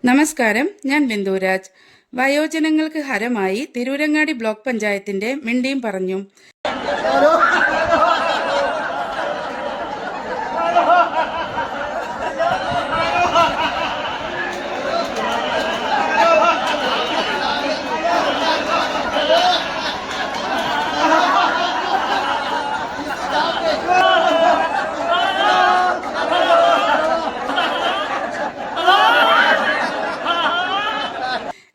നമസ്കാരം, ഞാൻ ബിന്ദുരാജ്. വയോജനങ്ങൾക്ക് ഹരമായി തിരൂരങ്ങാടി ബ്ലോക്ക് പഞ്ചായത്തിന്റെ മിണ്ടിയും പറഞ്ഞു.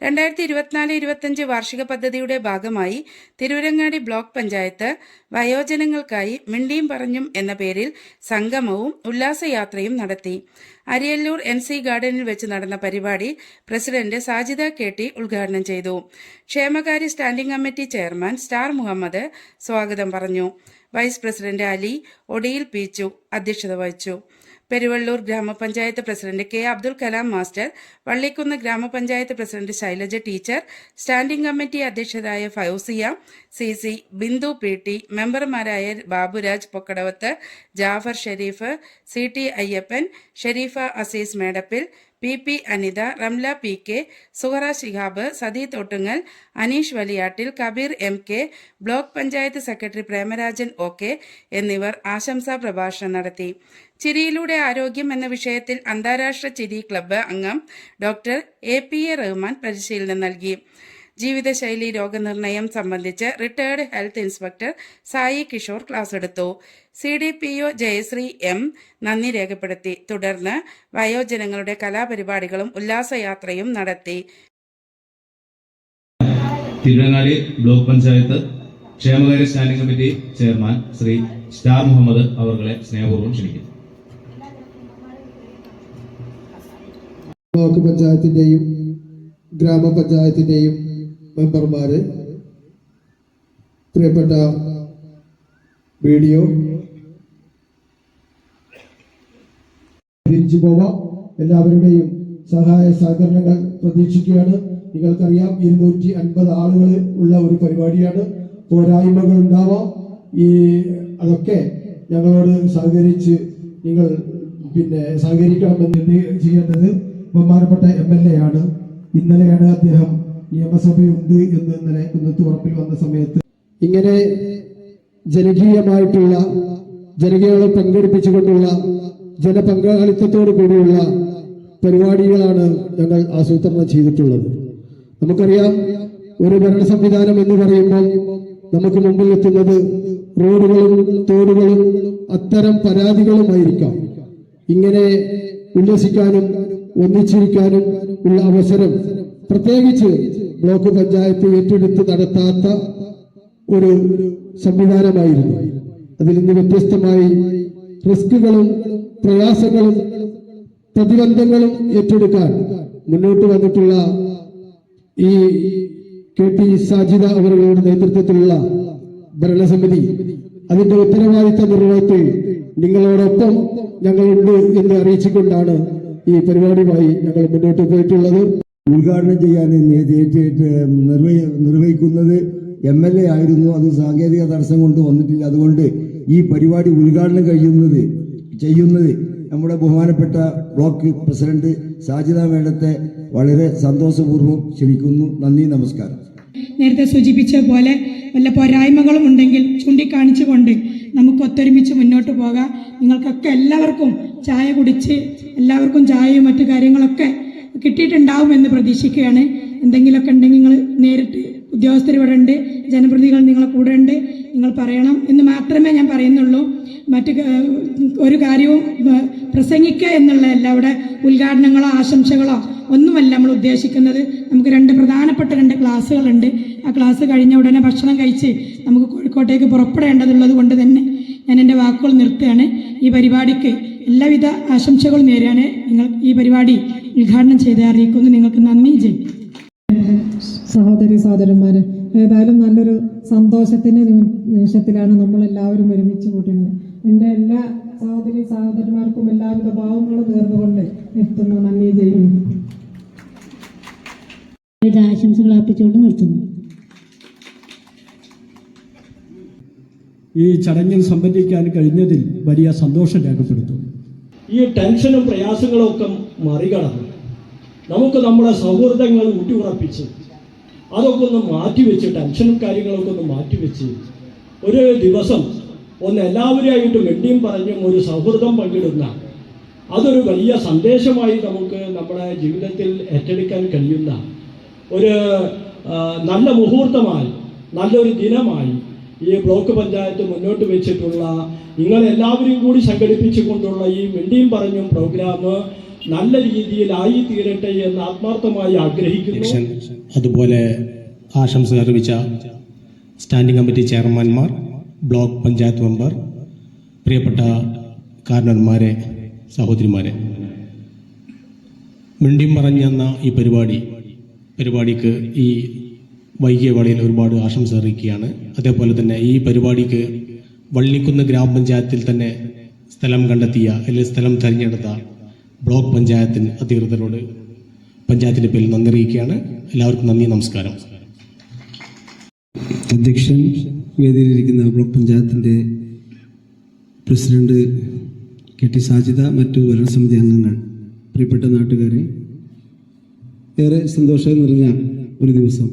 രണ്ടായിരത്തി 24-25 വാർഷിക പദ്ധതിയുടെ ഭാഗമായി തിരൂരങ്ങാടി ബ്ലോക്ക് പഞ്ചായത്ത് വയോജനങ്ങൾക്കായി മിണ്ടിയും പറഞ്ഞും എന്ന പേരിൽ സംഗമവും ഉല്ലാസയാത്രയും നടത്തി. അരിയല്ലൂർ NC ഗാർഡനിൽ വെച്ച് നടന്ന പരിപാടി പ്രസിഡന്റ് സാജിദ KT ഉദ്ഘാടനം ചെയ്തു. ക്ഷേമകാര്യ സ്റ്റാൻഡിംഗ് കമ്മിറ്റി ചെയർമാൻ സ്റ്റാർ മുഹമ്മദ് സ്വാഗതം പറഞ്ഞു. വൈസ് പ്രസിഡന്റ് അലി ഒടിയിൽ പീച്ചു അധ്യക്ഷത വഹിച്ചു. പെരുവള്ളൂർ ഗ്രാമപഞ്ചായത്ത് president K. Abdul Kalam master, Vallikkunnu ഗ്രാമപഞ്ചായത്ത് president Shailaja teacher, standing committee അധ്യക്ഷരായ ഫൗസിയ CC, ബിന്ദു PT, മെമ്പർമാരായ Baburaj Pokkadavath, Jafar Sharif, CT Ayyappan, Sharifa Azeez Medappil, PP Anitha, Ramla PK, Suhara Shihab, Sadi Thottungal, Aneesh Valiyattil, Kabeer MK, block panchayat secretary Premarajan OK എന്നിവർ ആശംസാ പ്രഭാഷണം നടത്തി. ചിരിയിലൂടെ ആരോഗ്യം എന്ന വിഷയത്തിൽ അന്താരാഷ്ട്ര ചിരി ക്ലബ്ബ് അംഗം ഡോക്ടർ APA റഹ്മാൻ പരിശീലനം നൽകി. ജീവിതശൈലി രോഗനിർണയം സംബന്ധിച്ച് retired health inspector Sai Kishore class എടുത്തു. CDPO ജയശ്രീ M നന്ദി രേഖപ്പെടുത്തി. തുടർന്ന് വയോജനങ്ങളുടെ കലാപരിപാടികളും ഉല്ലാസയാത്രയും നടത്തി. തിരുവങ്ങാടി ബ്ലോക്ക് പഞ്ചായത്ത് ക്ഷേമകാര്യ സ്റ്റാൻഡിംഗ് കമ്മിറ്റി ചെയർമാൻ ശ്രീ സ്റ്റാർ മുഹമ്മദ് അവരെ സ്നേഹപൂർവ്വം ക്ഷണിക്കുന്നു. ബ്ലോക്ക് പഞ്ചായത്തിന്റെയും ഗ്രാമപഞ്ചായത്തിന്റെയും മെമ്പർമാര്, പ്രിയപ്പെട്ട വീഡിയോ തിരിച്ചു പോവാം. എല്ലാവരുടെയും സഹായ സഹകരണങ്ങൾ പ്രതീക്ഷിക്കുകയാണ്. നിങ്ങൾക്കറിയാം, 250 ആളുകൾ ഉള്ള ഒരു പരിപാടിയാണ്. പോരായ്മകൾ ഉണ്ടാവാം. അതൊക്കെ ഞങ്ങളോട് സഹകരിച്ച് നിങ്ങൾ സഹകരിക്കണമെന്ന് ചെയ്യേണ്ടത് ബഹുമാനപ്പെട്ട MLA ആണ്. ഇന്നലെയാണ് അദ്ദേഹം നിയമസഭയുണ്ട് എന്ന് ഇന്നലെ കുന്നത്തുറപ്പിൽ വന്ന സമയത്ത് ഇങ്ങനെ ജനകീയമായിട്ടുള്ള ജനങ്ങളെ പങ്കെടുപ്പിച്ചുകൊണ്ടുള്ള ജനപങ്കാളിത്തത്തോടു കൂടിയുള്ള പരിപാടികളാണ് ഞങ്ങൾ ആസൂത്രണം ചെയ്തിട്ടുള്ളത്. നമുക്കറിയാം, ഒരു ഭരണ സംവിധാനം എന്ന് പറയുമ്പോൾ നമുക്ക് മുമ്പിൽ എത്തുന്നത് റോഡുകളും തോടുകളും അത്തരം പരാതികളുമായിരിക്കാം. ഇങ്ങനെ ഉല്ലസിക്കാനും ഒന്നിച്ചിരിക്കാനും ഉള്ള അവസരം പ്രത്യേകിച്ച് ബ്ലോക്ക് പഞ്ചായത്ത് ഏറ്റെടുത്ത് നടത്താത്ത ഒരു സംവിധാനമായിരുന്നു. അതിൽ നിന്ന് വ്യത്യസ്തമായി റിസ്കുകളും പ്രയാസങ്ങളും പ്രതിബന്ധങ്ങളും ഏറ്റെടുക്കാൻ മുന്നോട്ട് വന്നിട്ടുള്ള ഈ KT സാജിദ അവരുടെ നേതൃത്വത്തിലുള്ള ഭരണസമിതി അതിന്റെ ഉത്തരവാദിത്ത നിർവഹണത്തിൽ നിങ്ങളോടൊപ്പം ഞങ്ങളുണ്ട് എന്ന് അറിയിച്ചുകൊണ്ടാണ് ഈ പരിപാടിയുമായി ഞങ്ങൾ മുന്നോട്ട് പോയിട്ടുള്ളത്. ഉദ്ഘാടനം ചെയ്യാൻ നിർവഹിക്കുന്നത് MLA ആയിരുന്നു. അത് സാങ്കേതിക തടസ്സം കൊണ്ട് വന്നിട്ടില്ല. അതുകൊണ്ട് ഈ പരിപാടി ഉദ്ഘാടനം ചെയ്യുന്നത് നമ്മുടെ ബഹുമാനപ്പെട്ട ബ്ലോക്ക് പ്രസിഡന്റ് സാജിദ മേഡത്തെ വളരെ സന്തോഷപൂർവ്വം ക്ഷണിക്കുന്നു. നന്ദി, നമസ്കാരം. നേരത്തെ സൂചിപ്പിച്ച പോലെ വല്ല പോരായ്മകളും ഉണ്ടെങ്കിൽ ചൂണ്ടിക്കാണിച്ചുകൊണ്ട് നമുക്ക് ഒത്തൊരുമിച്ച് മുന്നോട്ട് പോകാം. നിങ്ങൾക്കൊക്കെ എല്ലാവർക്കും ചായ കുടിച്ച് എല്ലാവർക്കും ചായയും മറ്റു കാര്യങ്ങളൊക്കെ കിട്ടിയിട്ടുണ്ടാവുമെന്ന് പ്രതീക്ഷിക്കുകയാണ്. എന്തെങ്കിലുമൊക്കെ ഉണ്ടെങ്കിൽ നിങ്ങൾ നേരിട്ട് ഉദ്യോഗസ്ഥർ ഇവിടെ ഉണ്ട്, ജനപ്രതിനിധികൾ നിങ്ങളെ കൂടെ ഉണ്ട്, നിങ്ങൾ പറയണം എന്ന് മാത്രമേ ഞാൻ പറയുന്നുള്ളൂ. മറ്റു ഒരു കാര്യവും പ്രസംഗിക്കുക എന്നുള്ളതല്ല. ഇവിടെ ഉദ്ഘാടനങ്ങളോ ആശംസകളോ ഒന്നുമല്ല നമ്മൾ ഉദ്ദേശിക്കുന്നത്. നമുക്ക് 2 പ്രധാനപ്പെട്ട 2 ക്ലാസ്സുകളുണ്ട്. ആ ക്ലാസ് കഴിഞ്ഞ ഉടനെ ഭക്ഷണം കഴിച്ച് നമുക്ക് കോഴിക്കോട്ടേക്ക് പുറപ്പെടേണ്ടതുള്ളത് കൊണ്ട് തന്നെ ഞാൻ എൻ്റെ വാക്കുകൾ നിർത്തുകയാണ്. ഈ പരിപാടിക്ക് എല്ലാവിധ ആശംസകളും നേരെയാണ്. നിങ്ങൾ ഈ പരിപാടി ഉദ്ഘാടനം ചെയ്ത് അറിയിക്കുന്നു. നിങ്ങൾക്ക് നന്ദി. ജയ്. സഹോദരി സഹോദരന്മാര്, ഏതായാലും നല്ലൊരു സന്തോഷത്തിന്റെ നിമിഷത്തിലാണ് നമ്മളെല്ലാവരും ഒരുമിച്ച് കൂട്ടുന്നത്. എൻ്റെ എല്ലാ സഹോദരി സഹോദരന്മാർക്കും എല്ലാവിധ ഭാവങ്ങളും നേർന്നുകൊണ്ട് നിർത്തുന്നു. നന്ദി. ചെയ്യുന്നു. ആശംസകൾ അർപ്പിച്ചുകൊണ്ട് നിർത്തുന്നു. ഈ ചടങ്ങിൽ സംബന്ധിക്കാൻ കഴിഞ്ഞതിൽ വലിയ സന്തോഷം രേഖപ്പെടുത്തുന്നു. ഈ ടെൻഷനും പ്രയാസങ്ങളും ഒക്കെ മറികടന്ന് നമുക്ക് നമ്മുടെ സൗഹൃദങ്ങൾ ഊട്ടിയുറപ്പിച്ച് അതൊക്കെ ഒന്ന് മാറ്റിവെച്ച് ടെൻഷനും കാര്യങ്ങളൊക്കെ ഒന്ന് മാറ്റിവെച്ച് ഒരു ദിവസം ഒന്ന് എല്ലാവരെയായിട്ട് വെണ്ടിയും പറഞ്ഞും ഒരു സൗഹൃദം പങ്കിടുന്ന അതൊരു വലിയ സന്ദേശമായി നമുക്ക് നമ്മുടെ ജീവിതത്തിൽ ഏറ്റെടുക്കാൻ കഴിയുന്ന ഒരു നല്ല മുഹൂർത്തമായി നല്ലൊരു ദിനമായി ഈ ബ്ലോക്ക് പഞ്ചായത്ത് മുന്നോട്ട് വെച്ചിട്ടുള്ള നിങ്ങളെല്ലാവരെയും കൂടി സംഘടിപ്പിച്ചുകൊണ്ടുള്ള ഈ വെണ്ടിയും പറഞ്ഞും പ്രോഗ്രാം നല്ല രീതിയിലായി തീരട്ടെ എന്ന് ആത്മാർത്ഥമായി ആഗ്രഹിക്കുന്നു. അതുപോലെ ആശംസ അറിയിച്ച സ്റ്റാൻഡിംഗ് കമ്മിറ്റി ചെയർമാൻമാർ, ബ്ലോക്ക് പഞ്ചായത്ത് മെമ്പർ, പ്രിയപ്പെട്ട കാരണന്മാരെ, സഹോദരിമാരെ, മിണ്ടിയും പറഞ്ഞെന്ന ഈ പരിപാടിക്ക് ഈ വൈകിയ വേളയിൽ ഒരുപാട് ആശംസ അറിയിക്കുകയാണ്. അതേപോലെ തന്നെ ഈ പരിപാടിക്ക് വള്ളിക്കുന്ന് ഗ്രാമപഞ്ചായത്തിൽ തന്നെ സ്ഥലം കണ്ടെത്തിയ അല്ലെങ്കിൽ സ്ഥലം തിരഞ്ഞെടുത്ത ബ്ലോക്ക് പഞ്ചായത്തിന് അധികൃതരോട് പഞ്ചായത്തിൻ്റെ പേരിൽ നന്ദി അറിയിക്കുകയാണ്. എല്ലാവർക്കും നന്ദി, നമസ്കാരം. അധ്യക്ഷൻ, വേദിയിലിരിക്കുന്ന ബ്ലോക്ക് പഞ്ചായത്തിൻ്റെ പ്രസിഡന്റ് KT സാജിദ, മറ്റു ഭരണസമിതി അംഗങ്ങൾ, പ്രിയപ്പെട്ട നാട്ടുകാരെ, ഏറെ സന്തോഷം നിറഞ്ഞ ഒരു ദിവസം.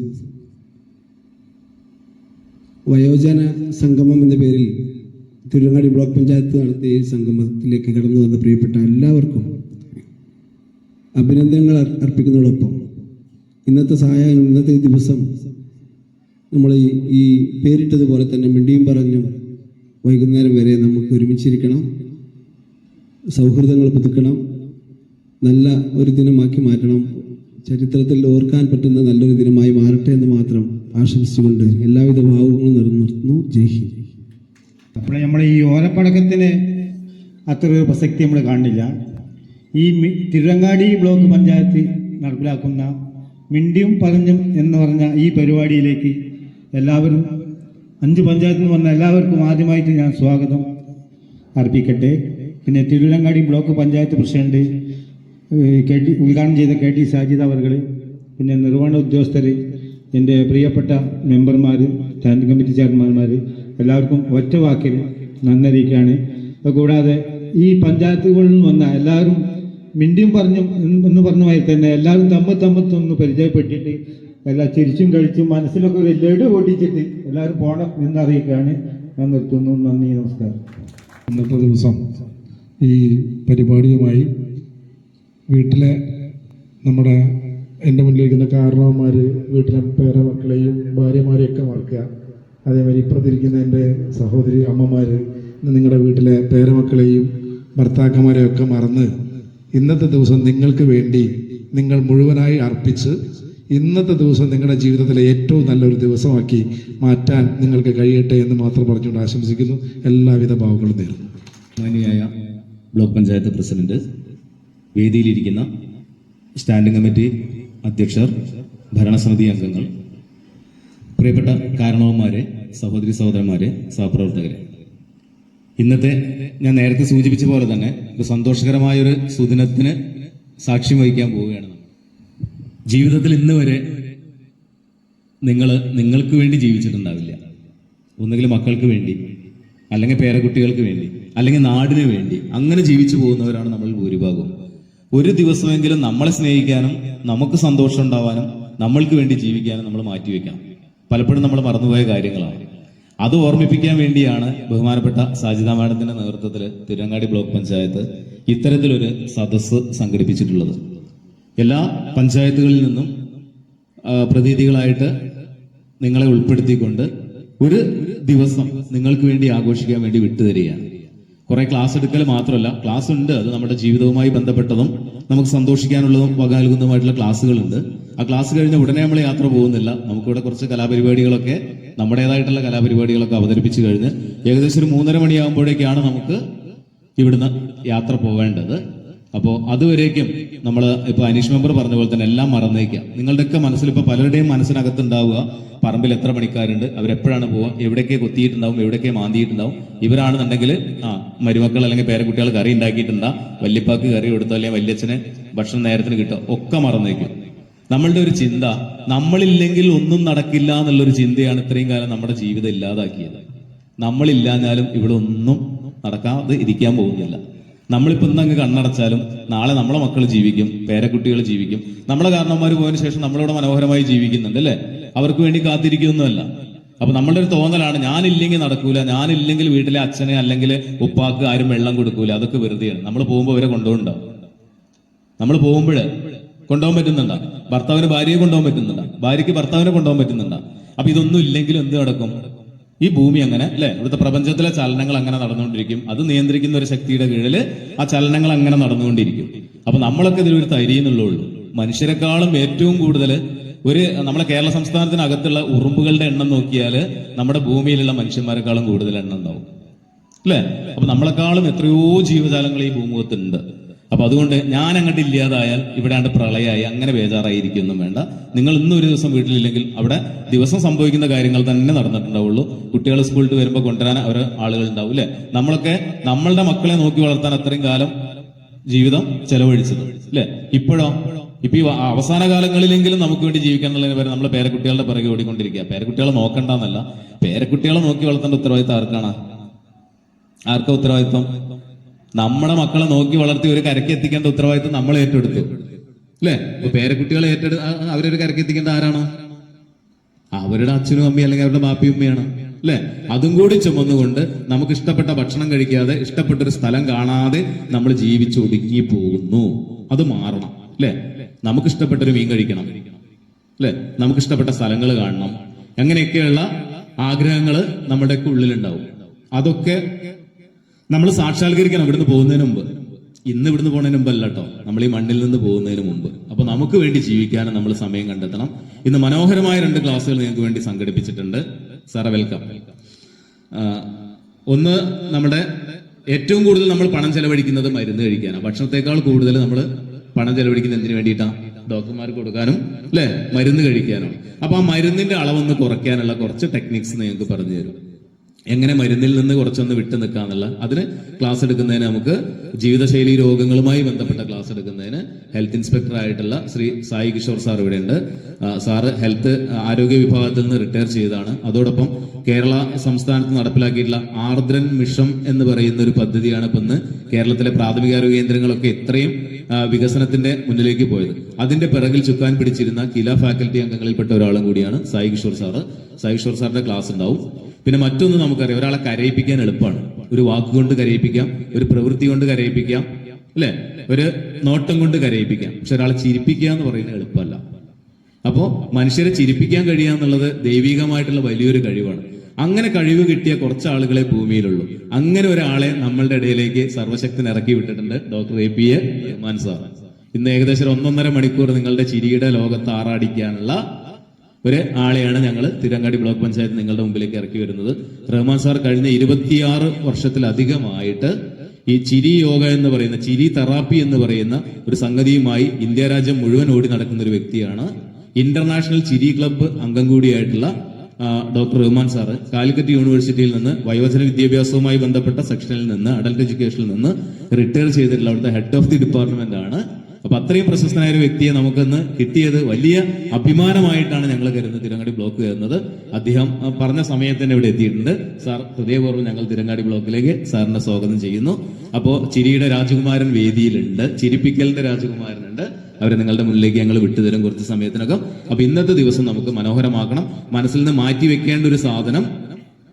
വയോജന സംഗമം എന്ന പേരിൽ തിരുവങ്ങാടി ബ്ലോക്ക് പഞ്ചായത്ത് നടത്തിയ ഈ സംഗമത്തിലേക്ക് കടന്നു വന്ന പ്രിയപ്പെട്ട എല്ലാവർക്കും അഭിനന്ദനങ്ങൾ അർപ്പിക്കുന്നതോടൊപ്പം ഇന്നത്തെ ദിവസം നമ്മൾ ഈ പേരിട്ടതുപോലെ തന്നെ മിണ്ടിയും പറഞ്ഞും വൈകുന്നേരം വരെ നമുക്ക് ഒരുമിച്ചിരിക്കണം, സൗഹൃദങ്ങൾ പുതുക്കണം, നല്ല ഒരു ദിനമാക്കി മാറ്റണം, ചരിത്രത്തിൽ ഓർക്കാൻ പറ്റുന്ന നല്ലൊരു ദിനമായി മാറട്ടെ എന്ന് മാത്രം ആശംസിച്ചുകൊണ്ട് എല്ലാവിധ ഭാവങ്ങളും നിർത്തുന്നു. ജയ് ഹിന്ദ്. അപ്പോൾ നമ്മുടെ ഈ ഓലപ്പടക്കത്തിന് അത്രയൊരു പ്രസക്തി നമ്മൾ കാണില്ല. ഈ തിരുവങ്ങാടി ബ്ലോക്ക് പഞ്ചായത്ത് നടപ്പിലാക്കുന്ന മിണ്ടിയും പറഞ്ഞും എന്ന് പറഞ്ഞ ഈ പരിപാടിയിലേക്ക് എല്ലാവരും 5 പഞ്ചായത്തിൽ നിന്ന് വന്ന എല്ലാവർക്കും ആദ്യമായിട്ട് ഞാൻ സ്വാഗതം അർപ്പിക്കട്ടെ. പിന്നെ തിരുവങ്ങാടി ബ്ലോക്ക് പഞ്ചായത്ത് പ്രസിഡന്റ് ഉദ്ഘാടനം ചെയ്ത KT സാജിദ അവർ, പിന്നെ നിർവഹണ ഉദ്യോഗസ്ഥർ, എൻ്റെ പ്രിയപ്പെട്ട മെമ്പർമാർ, സ്റ്റാൻഡിംഗ് കമ്മിറ്റി ചെയർമാൻമാർ, എല്ലാവർക്കും ഒറ്റ വാക്കിൽ നന്ദി അറിയിക്കുകയാണ്. കൂടാതെ ഈ പഞ്ചായത്തുകളിൽ നിന്ന് വന്ന എല്ലാവരും മിണ്ടിയും പറഞ്ഞും എന്ന് പറഞ്ഞ മാതിരി തന്നെ എല്ലാവരും തമ്മിൽ പരിചയപ്പെട്ടിട്ട് എല്ലാം ചിരിച്ചും കഴിച്ചും മനസ്സിലൊക്കെ ഒരു ലഡു പൊട്ടിച്ചിട്ട് എല്ലാവരും പോകണം എന്നറിയിക്കുകയാണ്. ഞാൻ നിർത്തുന്നു. നന്ദി, നമസ്കാരം. ഇന്നത്തെ ദിവസം ഈ പരിപാടിയുമായി വീട്ടിലെ നമ്മുടെ എൻ്റെ മുന്നിലിരിക്കുന്ന കാരണവന്മാർ വീട്ടിലെ പേരമക്കളെയും ഭാര്യമാരെയൊക്കെ മറക്കുക. അതേമാതിരി ഇപ്പുറത്തിരിക്കുന്ന എൻ്റെ സഹോദരി അമ്മമാർ നിങ്ങളുടെ വീട്ടിലെ പേരമക്കളെയും ഭർത്താക്കന്മാരെയൊക്കെ മറന്ന് ഇന്നത്തെ ദിവസം നിങ്ങൾക്ക് വേണ്ടി നിങ്ങൾ മുഴുവനായി അർപ്പിച്ച് ഇന്നത്തെ ദിവസം നിങ്ങളുടെ ജീവിതത്തിലെ ഏറ്റവും നല്ലൊരു ദിവസമാക്കി മാറ്റാൻ നിങ്ങൾക്ക് കഴിയട്ടെ എന്ന് മാത്രം പറഞ്ഞുകൊണ്ട് ആശംസിക്കുന്നു. എല്ലാവിധ ഭാവങ്ങളും നേരുന്നു. മാന്യയായ ബ്ലോക്ക് പഞ്ചായത്ത് പ്രസിഡന്റ്, വേദിയിലിരിക്കുന്ന സ്റ്റാൻഡിംഗ് കമ്മിറ്റി അധ്യക്ഷർ, ഭരണസമിതി അംഗങ്ങൾ, പ്രിയപ്പെട്ട കാരണവന്മാരെ, സഹോദരി സഹോദരന്മാരെ, സഹപ്രവർത്തകരെ, ഇന്നത്തെ ഞാൻ നേരത്തെ സൂചിപ്പിച്ച പോലെ തന്നെ ഒരു സന്തോഷകരമായൊരു സുദിനത്തിന് സാക്ഷ്യം വഹിക്കാൻ പോവുകയാണ്. ജീവിതത്തിൽ ഇന്ന് വരെ നിങ്ങൾക്ക് വേണ്ടി ജീവിച്ചിട്ടുണ്ടാവില്ല. ഒന്നുകിൽ മക്കൾക്ക് വേണ്ടി, അല്ലെങ്കിൽ പേരക്കുട്ടികൾക്ക് വേണ്ടി, അല്ലെങ്കിൽ നാടിന് വേണ്ടി, അങ്ങനെ ജീവിച്ചു പോകുന്നവരാണ് നമ്മൾ ഭൂരിഭാഗവും. ഒരു ദിവസമെങ്കിലും നമ്മളെ സ്നേഹിക്കാനും നമുക്ക് സന്തോഷം ഉണ്ടാവാനും നമ്മൾക്ക് വേണ്ടി ജീവിക്കാനും നമ്മൾ മാറ്റിവെക്കണം. പലപ്പോഴും നമ്മൾ മറന്നുപോയ കാര്യങ്ങളാണ്. അത് ഓർമ്മിപ്പിക്കാൻ വേണ്ടിയാണ് ബഹുമാനപ്പെട്ട സാജിദ മാഡത്തിന്റെ നേതൃത്വത്തിൽ തിരുവങ്ങാടി ബ്ലോക്ക് പഞ്ചായത്ത് ഇത്തരത്തിലൊരു സദസ്സ് സംഘടിപ്പിച്ചിട്ടുള്ളത്. എല്ലാ പഞ്ചായത്തുകളിൽ നിന്നും പ്രതിനിധികളായിട്ട് നിങ്ങളെ ഉൾപ്പെടുത്തിക്കൊണ്ട് ഒരു ദിവസം നിങ്ങൾക്ക് വേണ്ടി ആഘോഷിക്കാൻ വേണ്ടി വിട്ടുതരികയാണ്. കുറെ ക്ലാസ് എടുക്കൽ മാത്രമല്ല, ക്ലാസ് ഉണ്ട്, അത് നമ്മുടെ ജീവിതവുമായി ബന്ധപ്പെട്ടതും നമുക്ക് സന്തോഷിക്കാനുള്ളതും വകാലുകുന്നതുമായിട്ടുള്ള ക്ലാസ്സുകളുണ്ട്. ആ ക്ലാസ് കഴിഞ്ഞ ഉടനെ നമ്മൾ യാത്ര പോകുന്നില്ല. നമുക്കിവിടെ കുറച്ച് കലാപരിപാടികളൊക്കെ, നമ്മുടേതായിട്ടുള്ള കലാപരിപാടികളൊക്കെ അവതരിപ്പിച്ചു കഴിഞ്ഞ് ഏകദേശം ഒരു 3:30 മണിയാകുമ്പോഴേക്കാണ് നമുക്ക് ഇവിടുന്ന് യാത്ര പോവേണ്ടത്. അപ്പോൾ അതുവരേക്കും നമ്മൾ ഇപ്പൊ അനീഷ് മെമ്പർ പറഞ്ഞ പോലെ തന്നെ എല്ലാം മറന്നേക്കാം. നിങ്ങളുടെയൊക്കെ മനസ്സിൽ ഇപ്പൊ പലരുടെയും മനസ്സിനകത്തുണ്ടാവുക പറമ്പിൽ എത്ര പണിക്കാരുണ്ട്, അവരെപ്പോഴാണ് പോവുക, എവിടെയൊക്കെ കൊത്തിയിട്ടുണ്ടാവും, എവിടെയൊക്കെ മാന്തിയിട്ടുണ്ടാവും, ഇവരാണെന്നുണ്ടെങ്കിൽ മരുമക്കൾ അല്ലെങ്കിൽ പേരക്കുട്ടികൾ കറി ഉണ്ടാക്കിയിട്ടുണ്ടാ, വല്യപ്പാക്ക് കറി കൊടുത്തോ, അല്ലെങ്കിൽ വല്യച്ഛന് ഭക്ഷണം നേരത്തിന് കിട്ടുക, ഒക്കെ മറന്നേക്കും. നമ്മളുടെ ഒരു ചിന്ത, നമ്മളില്ലെങ്കിൽ ഒന്നും നടക്കില്ല എന്നുള്ളൊരു ചിന്തയാണ് ഇത്രയും കാലം നമ്മുടെ ജീവിതം ഇല്ലാതാക്കിയത്. നമ്മളില്ലാഞ്ഞാലും ഇവിടെ ഒന്നും നടക്കാതെ ഇരിക്കാൻ പോകുന്നില്ല. നമ്മളിപ്പോൾ ഇന്ന് അങ്ങ് കണ്ണടച്ചാലും നാളെ നമ്മളെ മക്കൾ ജീവിക്കും, പേരക്കുട്ടികൾ ജീവിക്കും. നമ്മളെ കാരണവന്മാർ പോയതിനു ശേഷം നമ്മളിവിടെ മനോഹരമായി ജീവിക്കുന്നുണ്ട് അല്ലേ? അവർക്ക് വേണ്ടി കാത്തിരിക്കുകയൊന്നുമല്ല. അപ്പൊ നമ്മളുടെ ഒരു തോന്നലാണ്, ഞാനില്ലെങ്കിൽ നടക്കൂല, ഞാനില്ലെങ്കിൽ വീട്ടിലെ അച്ഛനെ അല്ലെങ്കിൽ ഉപ്പാക്ക് ആരും വെള്ളം കൊടുക്കൂല, അതൊക്കെ വെറുതെയാണ്. നമ്മൾ പോകുമ്പോൾ അവരെ കൊണ്ടുപോകുന്നുണ്ടാവും. നമ്മൾ പോകുമ്പോൾ കൊണ്ടുപോകാൻ പറ്റുന്നുണ്ടോ? ഭർത്താവിന് ഭാര്യയെ കൊണ്ടുപോകാൻ പറ്റുന്നുണ്ടോ? ഭാര്യയ്ക്ക് ഭർത്താവിനെ കൊണ്ടുപോകാൻ പറ്റുന്നുണ്ടോ? അപ്പൊ ഇതൊന്നും ഇല്ലെങ്കിലും എന്ത് നടക്കും? ഈ ഭൂമി അങ്ങനെ അല്ലെ, ഇവിടുത്തെ പ്രപഞ്ചത്തിലെ ചലനങ്ങൾ അങ്ങനെ നടന്നുകൊണ്ടിരിക്കും. അത് നിയന്ത്രിക്കുന്ന ഒരു ശക്തിയുടെ കീഴിൽ ആ ചലനങ്ങൾ അങ്ങനെ നടന്നുകൊണ്ടിരിക്കും. അപ്പൊ നമ്മളൊക്കെ ഇതിലൊരു തരിയെന്നുള്ളൂ. മനുഷ്യരെക്കാളും ഏറ്റവും കൂടുതൽ നമ്മളെ കേരള സംസ്ഥാനത്തിനകത്തുള്ള ഉറുമ്പുകളുടെ എണ്ണം നോക്കിയാൽ നമ്മുടെ ഭൂമിയിലുള്ള മനുഷ്യന്മാരെക്കാളും കൂടുതൽ എണ്ണം ഉണ്ടാവും അല്ലെ? അപ്പൊ നമ്മളെക്കാളും എത്രയോ ജീവജാലങ്ങൾ ഈ ഭൂമുഖത്തുണ്ട്. അപ്പൊ അതുകൊണ്ട് ഞാൻ അങ്ങോട്ട് ഇല്ലാതായാൽ ഇവിടെ ആണ്ട് പ്രളയമായി അങ്ങനെ ബേജാറായിരിക്കൊന്നും വേണ്ട. നിങ്ങൾ ഇന്നും ഒരു ദിവസം വീട്ടിലില്ലെങ്കിൽ അവിടെ ദിവസം സംഭവിക്കുന്ന കാര്യങ്ങൾ തന്നെ നടന്നിട്ടുണ്ടാവുള്ളൂ. കുട്ടികൾ സ്കൂളിൽ വരുമ്പോൾ കൊണ്ടുവരാൻ അവർ ആളുകൾ ഉണ്ടാവും അല്ലെ? നമ്മളൊക്കെ നമ്മളുടെ മക്കളെ നോക്കി വളർത്താൻ അത്രയും കാലം ജീവിതം ചെലവഴിച്ചത് അല്ലെ? ഇപ്പോഴോ? ഇപ്പൊ ഈ അവസാന കാലങ്ങളിലെങ്കിലും നമുക്ക് വേണ്ടി ജീവിക്കാൻ എന്നുള്ളതിന് പകരം നമ്മളെ പേരക്കുട്ടികളുടെ പിറകെ ഓടിക്കൊണ്ടിരിക്കുക. പേരക്കുട്ടികളെ നോക്കണ്ടെന്നല്ല, പേരക്കുട്ടികളെ നോക്കി വളർത്തേണ്ട ഉത്തരവാദിത്തം ആർക്കാണ്? ആർക്കാ ഉത്തരവാദിത്വം? നമ്മുടെ മക്കളെ നോക്കി വളർത്തി ഒരു കരക്ക് എത്തിക്കേണ്ട ഉത്തരവാദിത്വം നമ്മൾ ഏറ്റെടുത്തു അല്ലെ? ഇപ്പൊ പേരക്കുട്ടികളെ അവരൊരു കരക്ക് എത്തിക്കേണ്ട ആരാണ്? അവരുടെ അച്ഛനും അമ്മയും അല്ലെങ്കിൽ അവരുടെ ബാപ്പിയും ഉമ്മയാണ് അല്ലെ? അതും കൂടി ചുമന്നുകൊണ്ട് നമുക്ക് ഇഷ്ടപ്പെട്ട ഭക്ഷണം കഴിക്കാതെ, ഇഷ്ടപ്പെട്ടൊരു സ്ഥലം കാണാതെ നമ്മൾ ജീവിച്ച് ഒതുങ്ങി പോകുന്നു. അത് മാറണം അല്ലെ? നമുക്ക് ഇഷ്ടപ്പെട്ടൊരു മീൻ കഴിക്കണം അല്ലെ? നമുക്ക് ഇഷ്ടപ്പെട്ട സ്ഥലങ്ങൾ കാണണം. അങ്ങനെയൊക്കെയുള്ള ആഗ്രഹങ്ങൾ നമ്മുടെ ഉള്ളിലുണ്ടാവും. അതൊക്കെ നമ്മൾ സാക്ഷാത്കരിക്കണം ഇവിടുന്ന് പോകുന്നതിന് മുമ്പ്. ഇന്ന് ഇവിടുന്ന് പോകുന്നതിന് മുമ്പല്ല കേട്ടോ, നമ്മൾ ഈ മണ്ണിൽ നിന്ന് പോകുന്നതിന് മുമ്പ്. അപ്പൊ നമുക്ക് വേണ്ടി ജീവിക്കാനും നമ്മൾ സമയം കണ്ടെത്തണം. ഇന്ന് മനോഹരമായ 2 ക്ലാസ്സുകൾ നിങ്ങൾക്ക് വേണ്ടി സംഘടിപ്പിച്ചിട്ടുണ്ട്. സാറേ വെൽക്കം. ഒന്ന്, നമ്മുടെ ഏറ്റവും കൂടുതൽ നമ്മൾ പണം ചെലവഴിക്കുന്നത് മരുന്ന് കഴിക്കാനാണ്. ഭക്ഷണത്തെക്കാൾ കൂടുതൽ നമ്മൾ പണം ചെലവഴിക്കുന്നത് എന്തിനു വേണ്ടിയിട്ടാണ്? ഡോക്ടർമാർക്ക് കൊടുക്കാനും അല്ലെ, മരുന്ന് കഴിക്കാനും. അപ്പൊ ആ മരുന്നിന്റെ അളവൊന്ന് കുറയ്ക്കാനുള്ള കുറച്ച് ടെക്നിക്സ് നിങ്ങൾക്ക് പറഞ്ഞു തരും. എങ്ങനെ മരുന്നിൽ നിന്ന് കുറച്ചൊന്ന് വിട്ടു നിൽക്കാന്നുള്ള അതിന് ക്ലാസ് എടുക്കുന്നതിന്, നമുക്ക് ജീവിതശൈലി രോഗങ്ങളുമായി ബന്ധപ്പെട്ട ക്ലാസ് എടുക്കുന്നതിന് ഹെൽത്ത് ഇൻസ്പെക്ടർ ആയിട്ടുള്ള ശ്രീ സായി കിഷോർ സാർ ഇവിടെയുണ്ട്. സാറ് ഹെൽത്ത് ആരോഗ്യ വിഭാഗത്തിൽ നിന്ന് റിട്ടയർ ചെയ്തതാണ്. അതോടൊപ്പം കേരള സംസ്ഥാനത്ത് നടപ്പിലാക്കിയിട്ടുള്ള ആർദ്രൻ മിഷൻ എന്ന് പറയുന്ന ഒരു പദ്ധതിയാണ് ഇപ്പൊ ഇന്ന് കേരളത്തിലെ പ്രാഥമികാരോഗ്യ കേന്ദ്രങ്ങളൊക്കെ ഇത്രയും വികസനത്തിന്റെ മുന്നിലേക്ക് പോയത്. അതിന്റെ പിറകിൽ ചുക്കാൻ പിടിച്ചിരുന്ന കില ഫാക്കൽറ്റി അംഗങ്ങളിൽപ്പെട്ട ഒരാളും കൂടിയാണ് സായി കിഷോർ സാറ്. സായി കിഷോർ സാറിന്റെ ക്ലാസ് ഉണ്ടാവും. പിന്നെ മറ്റൊന്ന് നമുക്കറിയാം, ഒരാളെ കരയിപ്പിക്കാൻ എളുപ്പമാണ്. ഒരു വാക്കുകൊണ്ട് കരയിപ്പിക്കാം, ഒരു പ്രവൃത്തി കൊണ്ട് കരയിപ്പിക്കാം അല്ലെ, ഒരു നോട്ടം കൊണ്ട് കരയിപ്പിക്കാം. പക്ഷെ ഒരാളെ ചിരിപ്പിക്കുക എന്ന് പറയുന്നത് എളുപ്പമല്ല. അപ്പോ മനുഷ്യരെ ചിരിപ്പിക്കാൻ കഴിയുക എന്നുള്ളത് ദൈവികമായിട്ടുള്ള വലിയൊരു കഴിവാണ്. അങ്ങനെ കഴിവ് കിട്ടിയ കുറച്ച് ആളുകളെ ഭൂമിയിലുള്ളൂ. അങ്ങനെ ഒരാളെ നമ്മളുടെ ഇടയിലേക്ക് സർവശക്തൻ ഇറക്കി വിട്ടിട്ടുണ്ട്, ഡോക്ടർ APA റഹ്മാൻ സാർ. ഇന്ന് ഏകദേശം 1.5 മണിക്കൂർ നിങ്ങളുടെ ചിരിയുടെ ലോകത്ത് ആറാടിക്കാനുള്ള ഒരു ആളെയാണ് ഞങ്ങൾ തിരുവങ്ങാടി ബ്ലോക്ക് പഞ്ചായത്ത് നിങ്ങളുടെ മുമ്പിലേക്ക് ഇറക്കി വരുന്നത്. റഹ്മാൻ സാർ കഴിഞ്ഞ 26 വർഷത്തിലധികമായിട്ട് ഈ ചിരി യോഗ എന്ന് പറയുന്ന, ചിരി തെറാപ്പി എന്ന് പറയുന്ന ഒരു സംഗതിയുമായി ഇന്ത്യ രാജ്യം മുഴുവൻ ഓടി നടക്കുന്ന ഒരു വ്യക്തിയാണ്. ഇന്റർനാഷണൽ ചിരി ക്ലബ്ബ് അംഗം കൂടിയായിട്ടുള്ള ഡോക്ടർ റഹ്മാൻ സാറ് കാലിക്കറ്റ് യൂണിവേഴ്സിറ്റിയിൽ നിന്ന് വയോജന വിദ്യാഭ്യാസവുമായി ബന്ധപ്പെട്ട സെക്ഷനിൽ നിന്ന്, അഡൽട്ട് എഡ്യൂക്കേഷനിൽ നിന്ന് റിട്ടയർ ചെയ്തിട്ടുള്ള അവിടുത്തെ ഹെഡ് ഓഫ് ദി ഡിപ്പാർട്ട്മെന്റ് ആണ്. അപ്പൊ അത്രയും പ്രശസ്തനായ ഒരു വ്യക്തിയെ നമുക്കിന്ന് കിട്ടിയത് വലിയ അഭിമാനമായിട്ടാണ് ഞങ്ങൾ കരുതുന്നത്, തിരുവങ്ങാടി ബ്ലോക്ക് കരുതുന്നത്. അദ്ദേഹം പറഞ്ഞ സമയത്തിന് ഇവിടെ എത്തിയിട്ടുണ്ട്. സാർ ഹൃദയപൂർവ്വം ഞങ്ങൾ തിരുവങ്ങാടി ബ്ലോക്കിലേക്ക് സാറിനെ സ്വാഗതം ചെയ്യുന്നു. അപ്പോ ചിരിയുടെ രാജകുമാരൻ വേദിയിലുണ്ട്, ചിരിപ്പിക്കലിന്റെ രാജകുമാരനുണ്ട്. അവരെ നിങ്ങളുടെ മുന്നിലേക്ക് ഞങ്ങൾ വിട്ടുതരും കുറച്ച് സമയത്തിനകം. അപ്പൊ ഇന്നത്തെ ദിവസം നമുക്ക് മനോഹരമാക്കണം. മനസ്സിൽ നിന്ന് മാറ്റി വെക്കേണ്ട ഒരു സാധനം,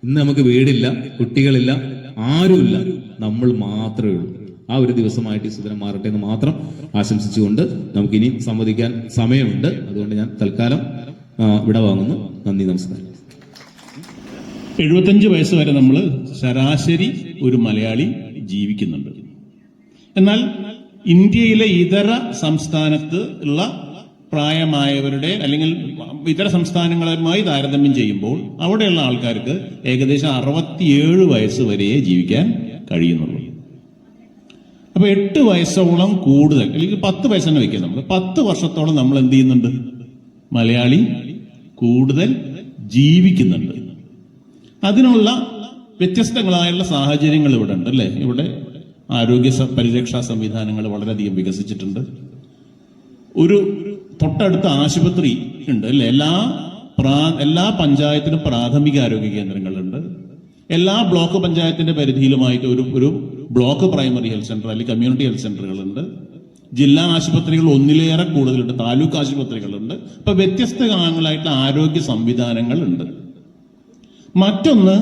ഇന്ന് നമുക്ക് വീടില്ല, കുട്ടികളില്ല, ആരുമില്ല, നമ്മൾ മാത്രമേ ഉള്ളൂ. ആ ഒരു ദിവസമായിട്ട് ഈ സുദിനം മാറട്ടെ എന്ന് മാത്രം ആശംസിച്ചുകൊണ്ട് നമുക്കിനി സംവദിക്കാൻ സമയമുണ്ട്. അതുകൊണ്ട് ഞാൻ തൽക്കാലം വിട വാങ്ങുന്നു. നന്ദി, നമസ്കാരം. 75 വയസ്സ് വരെ നമ്മൾ ശരാശരി ഒരു മലയാളി ജീവിക്കുന്നുണ്ട്. എന്നാൽ ഇന്ത്യയിലെ ഇതര സംസ്ഥാനത്ത് ഉള്ള പ്രായമായവരുടെ അല്ലെങ്കിൽ ഇതര സംസ്ഥാനങ്ങളുമായി താരതമ്യം ചെയ്യുമ്പോൾ അവിടെയുള്ള ആൾക്കാർക്ക് ഏകദേശം 67 വയസ്സ് വരെയേ ജീവിക്കാൻ കഴിയുന്നുള്ളൂ. അപ്പൊ 8 വയസ്സോളം കൂടുതൽ, അല്ലെങ്കിൽ 10 വയസ്സ് തന്നെ വെക്കാം, നമ്മൾ 10 വർഷത്തോളം നമ്മൾ എന്ത് ചെയ്യുന്നുണ്ട്? മലയാളി കൂടുതൽ ജീവിക്കുന്നുണ്ട്. അതിനുള്ള വ്യത്യസ്തങ്ങളായുള്ള സാഹചര്യങ്ങൾ ഇവിടെ ഉണ്ട് അല്ലേ? ഇവിടെ ആരോഗ്യ പരിരക്ഷാ സംവിധാനങ്ങൾ വളരെയധികം വികസിച്ചിട്ടുണ്ട്. ഒരു തൊട്ടടുത്ത ആശുപത്രി ഉണ്ട് അല്ലെ? എല്ലാ പഞ്ചായത്തിനും പ്രാഥമിക ആരോഗ്യ കേന്ദ്രങ്ങളുണ്ട്. എല്ലാ ബ്ലോക്ക് പഞ്ചായത്തിന്റെ പരിധിയിലുമായിട്ട് ഒരു ബ്ലോക്ക് പ്രൈമറി ഹെൽത്ത് സെന്റർ അല്ലെങ്കിൽ കമ്മ്യൂണിറ്റി ഹെൽത്ത് സെന്ററുകളുണ്ട്, ജില്ലാ ആശുപത്രികൾ ഒന്നിലേറെ കൂടുതലുണ്ട്, താലൂക്ക് ആശുപത്രികളുണ്ട്. ഇപ്പൊ വ്യത്യസ്ത കാലങ്ങളായിട്ട് ആരോഗ്യ സംവിധാനങ്ങൾ ഉണ്ട്. മറ്റൊന്ന്,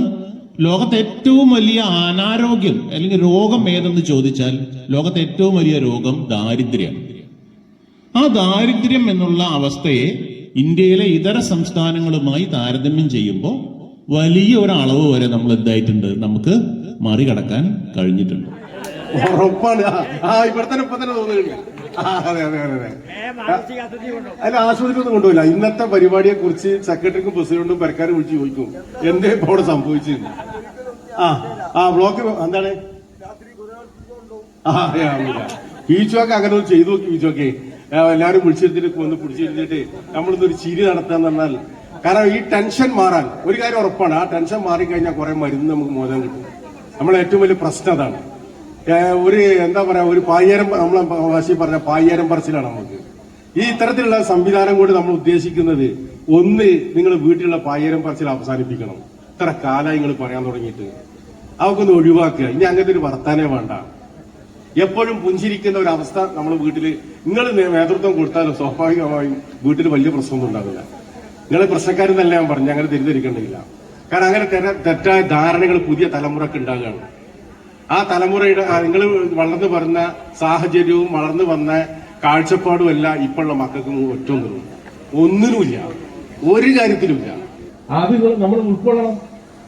ലോകത്തെ ഏറ്റവും വലിയ അനാരോഗ്യം അല്ലെങ്കിൽ രോഗം ഏതെന്ന് ചോദിച്ചാൽ ലോകത്തെ ഏറ്റവും വലിയ രോഗം ദാരിദ്ര്യമാണ്. ആ ദാരിദ്ര്യം എന്നുള്ള അവസ്ഥയെ ഇന്ത്യയിലെ ഇതര സംസ്ഥാനങ്ങളുമായി താരതമ്യം ചെയ്യുമ്പോൾ വലിയ ഒരു അളവ് വരെ നമ്മൾ എന്തായിട്ടുണ്ട്, നമുക്ക് മറികടക്കാൻ കഴിഞ്ഞിട്ടുണ്ട്. ഉറപ്പാണ്. ഇവിടെ തന്നെ തോന്നുന്നുണ്ട്. അതെ അതെ അതെ അതെ. അല്ല, ആശുപത്രി ഒന്നും കൊണ്ടുപോയില്ല. ഇന്നത്തെ പരിപാടിയെ കുറിച്ച് സെക്രട്ടറിക്കും പ്രസിഡന്റും പെരക്കാരെ വിളിച്ച് ചോദിക്കും എന്തേ ഇപ്പൊ അവിടെ സംഭവിച്ചത്. ബ്ലോക്ക് എന്താണ് ബീച്ചൊക്കെ അങ്ങനെ ഒന്ന് ചെയ്തു നോക്കി. ബീച്ചൊക്കെ എല്ലാവരും വിളിച്ചിരുത്തിട്ട് ഒന്ന് പിടിച്ചിരുത്തിട്ട് നമ്മളിന്നൊരു ചിരി നടത്താന്ന് പറഞ്ഞാൽ, കാരണം ഈ ടെൻഷൻ മാറാൻ ഒരു കാര്യം ഉറപ്പാണ്, ആ ടെൻഷൻ മാറിക്കഴിഞ്ഞാൽ കുറെ മരുന്ന് നമുക്ക് മോചനം കിട്ടും. നമ്മളെ ഏറ്റവും വലിയ പ്രശ്നം അതാണ്. ഒരു എന്താ പറയാ, ഒരു പായ്യേരം, നമ്മളെ ഭാഷ പറഞ്ഞ പായ്യേരം പറച്ചിലാണ് നമുക്ക്. ഈ ഇത്തരത്തിലുള്ള സംവിധാനം കൊണ്ട് നമ്മൾ ഉദ്ദേശിക്കുന്നത്, ഒന്ന്, നിങ്ങൾ വീട്ടിലുള്ള പായ്യേരം പറച്ചിൽ അവസാനിപ്പിക്കണം. ഇത്ര കാലമായി നിങ്ങൾ പറയാൻ തുടങ്ങിയിട്ട് അവർക്കൊന്ന് ഒഴിവാക്കുക. ഇനി അങ്ങനത്തെ ഒരു വർത്താനേ വേണ്ട. എപ്പോഴും പുഞ്ചിരിക്കുന്ന ഒരു അവസ്ഥ നമ്മൾ വീട്ടിൽ നിങ്ങൾ നേതൃത്വം കൊടുത്താലും സ്വാഭാവികമായും വീട്ടിൽ വലിയ പ്രശ്നമൊന്നും ഉണ്ടാവില്ല. നിങ്ങളെ പ്രശ്നക്കാരെന്നല്ല ഞാൻ പറഞ്ഞു, അങ്ങനെ തെറ്റിദ്ധരിക്കേണ്ടതില്ല. കാരണം അങ്ങനെ തെറ്റായ ധാരണകൾ പുതിയ തലമുറക്ക് ഉണ്ടാകുകയാണ്. ആ തലമുറയുടെ നിങ്ങൾ വളർന്നു വരുന്ന സാഹചര്യവും വളർന്നു വന്ന കാഴ്ചപ്പാടും എല്ലാം ഇപ്പോഴുള്ള മക്കൾക്ക് ഒന്നിനുമില്ല, ഒരു കാര്യത്തിലുമില്ല. അത് നമ്മൾ ഉൾക്കൊള്ളണം.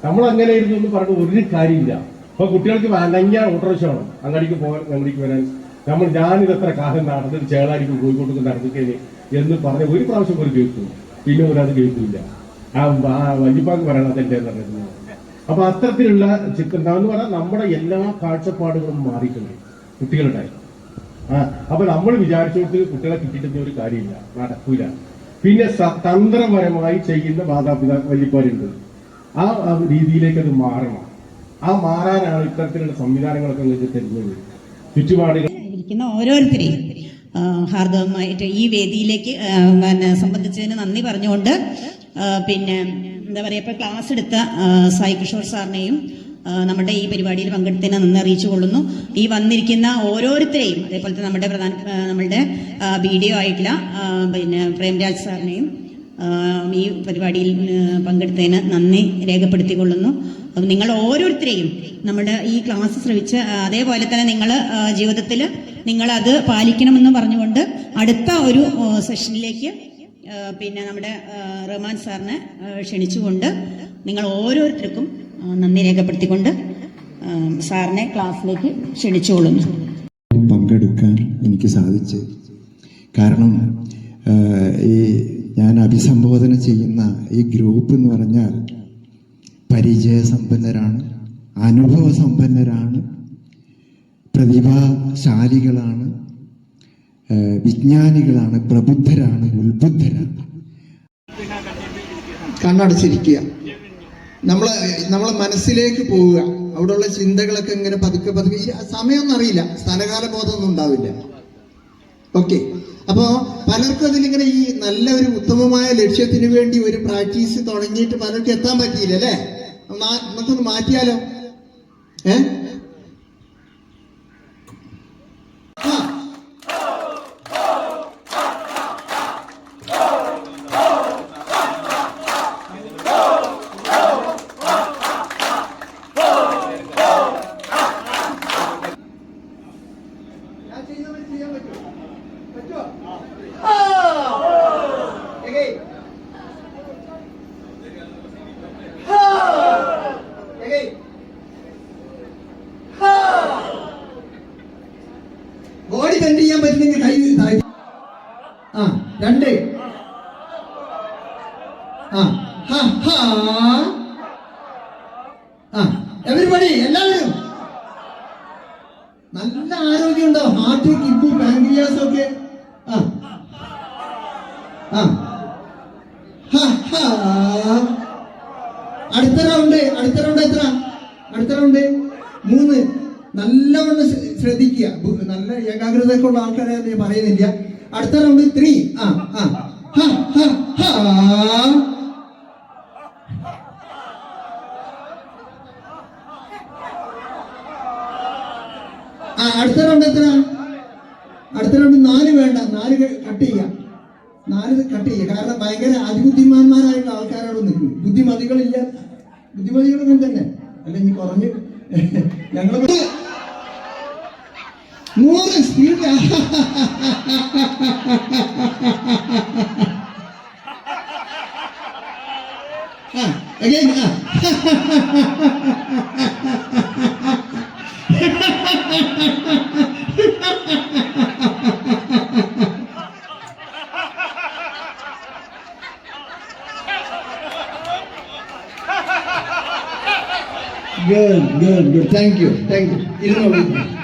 നമ്മൾ അങ്ങനെ ഇരുന്നു എന്ന് പറഞ്ഞിട്ട് ഒരു കാര്യമില്ല. അപ്പൊ കുട്ടികൾക്ക് അനങ്ങിയ ഓട്ടോറിക്ഷ വേണം അങ്ങടിക്ക് പോകാൻ, അങ്ങടിക്ക് വരാൻ. ഞാനിത് എത്ര കാലം നടന്നിട്ട് ചേളാരിക്കും കോഴിക്കോട്ടേക്ക് നടന്നിട്ടേന് എന്ന് പറഞ്ഞ ഒരു പ്രാവശ്യം ഒരു കേൾക്കുന്നു, പിന്നെ ഒരാൾ കേൾക്കില്ല. വല്യപ്പാക്ക് പറയണത് എന്റെ നടക്കുന്നത്. അപ്പൊ അത്തരത്തിലുള്ള ചിത്രം എന്ന് പറഞ്ഞാൽ നമ്മുടെ എല്ലാ കാഴ്ചപ്പാടുകളും മാറിയിട്ടുണ്ട് കുട്ടികളുടെ. അപ്പൊ നമ്മൾ വിചാരിച്ചോട്ട് കുട്ടികളെ കിട്ടിയിട്ടുന്ന ഒരു കാര്യമില്ല, നടക്കൂല. പിന്നെ തന്ത്രപരമായി ചെയ്യുന്ന മാതാപിതാക്കൾ വല്യപ്പാരുണ്ട്. ആ രീതിയിലേക്ക് അത് മാറണം. ആ മാറാനാണ് ഇത്തരത്തിലുള്ള സംവിധാനങ്ങളൊക്കെ നിങ്ങൾക്ക് തരുന്നത്. ചുറ്റുപാടുകൾ ഇരിക്കുന്ന ഓരോരുത്തരെയും ഹാർദവമായിട്ട് ഈ വേദിയിലേക്ക് സംബന്ധിച്ചതിന് നന്ദി പറഞ്ഞുകൊണ്ട്, പിന്നെ എന്താ പറയുക, ഇപ്പൊ ക്ലാസ് എടുത്ത സായി കിഷോർ സാറിനെയും നമ്മുടെ ഈ പരിപാടിയിൽ പങ്കെടുത്തതിനെ നന്ദി അറിയിച്ചു കൊള്ളുന്നു. ഈ വന്നിരിക്കുന്ന ഓരോരുത്തരെയും, അതേപോലത്തെ നമ്മളുടെ വീഡിയോ ആയിട്ടുള്ള പിന്നെ പ്രേംരാജ് സാറിനെയും ഈ പരിപാടിയിൽ പങ്കെടുത്തതിന് നന്ദി രേഖപ്പെടുത്തിക്കൊള്ളുന്നു. അപ്പം നിങ്ങൾ ഓരോരുത്തരെയും നമ്മുടെ ഈ ക്ലാസ് ശ്രവിച്ച് അതേപോലെ തന്നെ നിങ്ങൾ ജീവിതത്തിൽ നിങ്ങളത് പാലിക്കണമെന്ന് പറഞ്ഞുകൊണ്ട് അടുത്ത ഒരു സെഷനിലേക്ക് പിന്നെ നമ്മുടെ റഹ്മാൻ സാറിനെ ക്ഷണിച്ചുകൊണ്ട് നിങ്ങൾ ഓരോരുത്തർക്കും നന്ദി രേഖപ്പെടുത്തിക്കൊണ്ട് സാറിനെ ക്ലാസ്സിലേക്ക് ക്ഷണിച്ചുകൊള്ളുന്നു. പങ്കെടുക്കാൻ എനിക്ക് സാധിച്ചു. കാരണം ഞാൻ അഭിസംബോധന ചെയ്യുന്ന ഈ ഗ്രൂപ്പ് എന്ന് പറഞ്ഞാൽ പരിചയസമ്പന്നരാണ്, അനുഭവസമ്പന്നരാണ്, പ്രതിഭാശാലികളാണ്, വിജ്ഞാനികളാണ്, പ്രബുദ്ധരാണ്, ഉത്ബുദ്ധരാണ്. കണ്ണടച്ചിരിക്കുക, നമ്മളെ മനസ്സിലേക്ക് പോവുക. അവിടെയുള്ള ചിന്തകളൊക്കെ ഇങ്ങനെ പതുക്കെ പതുക്കെ, ഈ സമയമൊന്നും അറിയില്ല, സ്ഥലകാല ബോധമൊന്നും ഉണ്ടാവില്ല. ഓക്കെ. അപ്പോൾ പലർക്കും അതിലിങ്ങനെ ഈ നല്ല ഒരു ഉത്തമമായ ലക്ഷ്യത്തിന് വേണ്ടി ഒരു പ്രാക്ടീസ് തുടങ്ങിയിട്ട് പലർക്കും എത്താൻ പറ്റിയില്ല അല്ലേ? നമുക്കൊന്ന് മാറ്റിയാലോ? ബോഡി ബെൻഡ് ചെയ്യാൻ പറ്റുന്നെങ്കിൽ കൈ താഴെ. രണ്ട്. എവരിബഡി, എല്ലാവരും നല്ല ആരോഗ്യം ഉണ്ടോ? ഹാർട്ട്, കിഡ്നി, പാൻക്രിയാസ് ഒക്കെ. അടുത്ത റൗണ്ട് എത്ര? അടുത്ത റൗണ്ട് 3. നല്ലവണ്ണം ശ്രദ്ധിക്കുക. നല്ല ഏകാഗ്രതയൊക്കെ ഉള്ള ആൾക്കാരെ ഞാൻ പറയുന്നില്ല. അടുത്ത റൗണ്ട് 3. നാല് കട്ട് ചെയ്യുക. കാരണം ഭയങ്കര അതിബുദ്ധിമാന്മാരായിട്ടുള്ള ആൾക്കാരാണ് നിൽക്കുന്നത്. ബുദ്ധിമതികളൊന്നും തന്നെ അല്ല, ഇനി കുറഞ്ഞ് ഞങ്ങൾ 100 speed. again. Good. Thank you.